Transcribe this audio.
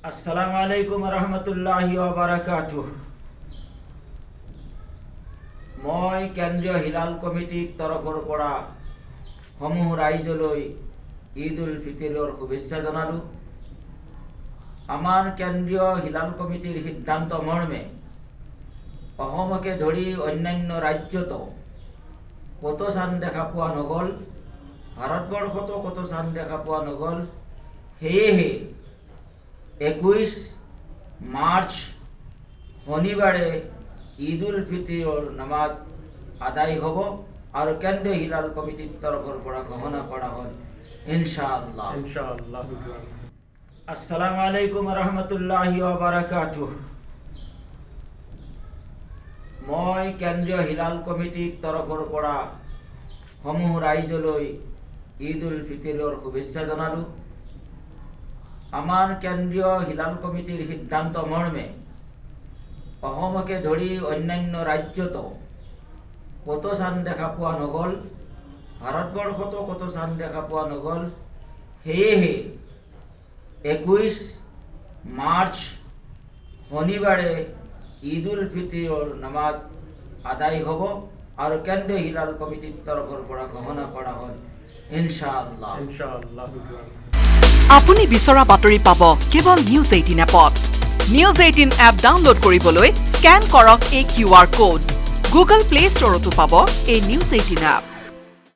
আসসালামু আলাইকুম ৰহমতুল্লাহি ওয়া বাৰাকাতুহ। মই কেন্দ্ৰীয় হিলাল কমিটিৰ তৰফৰ পৰা সমূহ ৰাইজলৈ ঈদ উল ফিতৰৰ শুভেচ্ছা জনালোঁ। আমাৰ কেন্দ্ৰীয় হিলাল কমিটিৰ সিদ্ধান্ত মৰ্মে অসমকে ধৰি অন্যান্য ৰাজ্যতো কতো চান দেখা পোৱা নগ'ল, ভাৰতবৰ্ষতো কতো চান দেখা পোৱা নগ'ল। সেয়েহে 21 মাৰ্চ শনিবাৰে ঈদ উল ফিতৰৰ নামাজ আদায় হ'ব আৰু কেন্দ্ৰীয় হিলাল কমিটিৰ তৰফৰ পৰা ঘোষণা কৰা হ'ল ইনশাআল্লাহ। আসসালামু আলাইকুম ৰহমতুল্লাহি ওয়া বাৰাকাতুহ। মই কেন্দ্ৰীয় হিলাল কমিটিৰ তৰফৰ পৰা সমূহ ৰাইজলৈ ঈদ উল ফিতৰৰ শুভেচ্ছা জনালোঁ। আমাৰ কেন্দ্ৰীয় হিলাল কমিটিৰ সিদ্ধান্ত মৰ্মে অসমকে ধৰি অন্যান্য ৰাজ্যতো কতো চান দেখা পোৱা নগ'ল, ভাৰতবৰ্ষতো কতো চান দেখা পোৱা নগ'ল। সেয়েহে 21 মাৰ্চ শনিবাৰে ঈদ উল ফিতৰৰ নামাজ আদায় হ'ব আৰু কেন্দ্ৰীয় হিলাল কমিটিৰ তৰফৰ পৰা ঘোষণা কৰা হ'ল ইনশাআল্লাহ। আপুনি বিচৰা বাতৰি পাব কেৱল নিউজ 18 এপত। নিউজ 18 এপ ডাউনলোড কৰিবলৈ স্কেন কৰক এই QR কোড। গুগল প্লে ষ্টৰতো পাব এই নিউজ 18 এপ।